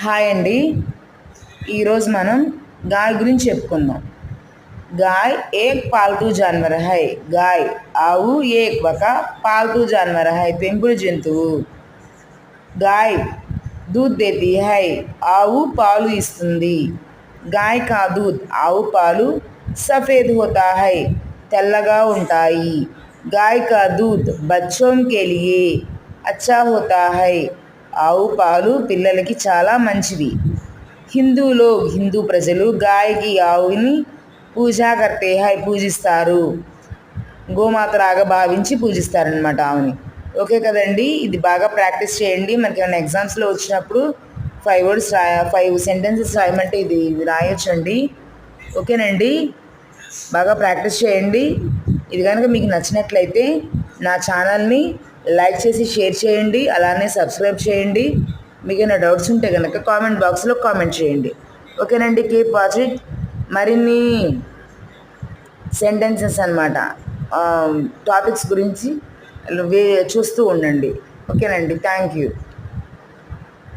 Hi అండి. ఈరోజు మనం గాయ్ గురించి చెప్పుకుందాం. गाय एक पालतू जानवर है. गाय ఆవు एक ఒక पालतू जानवर है పెంపుడు జంతువు. गाय दूध देती है. ఆవు పాలు ఇస్తుంది. गाय का दूध ఆవు పాలు सफ़ेद होता है తెల్లగా ఉంటాయి. गाय का दूध बच्चों के लिए अच्छा होता है ఆవు పాలు పిల్లలకి చాలా మంచిది. హిందూ ప్రజలు గాయకి ఆవుని పూజా కర్తే హై పూజిస్తారు. గోమాతలాగా భావించి పూజిస్తారనమాట ఆవుని. ఓకే కదండి, ఇది బాగా ప్రాక్టీస్ చేయండి. మనకి ఏమైనా ఎగ్జామ్స్లో వచ్చినప్పుడు 5 సెంటెన్సెస్ రాయమంటే ఇది రాయొచ్చండి. ఓకేనండి, బాగా ప్రాక్టీస్ చేయండి. ఇది కనుక మీకు నచ్చినట్లయితే నా ఛానల్ని లైక్ చేసి షేర్ చేయండి, అలానే సబ్స్క్రైబ్ చేయండి. మీకు ఏమైనా డౌట్స్ ఉంటే కనుక కామెంట్ బాక్స్లో కామెంట్ చేయండి. ఓకేనండి, కీప్ వాచింగ్. మరిన్ని సెంటెన్సెస్ అన్నమాట, టాపిక్స్ గురించి చూస్తూ ఉండండి. ఓకేనండి, థ్యాంక్ యూ.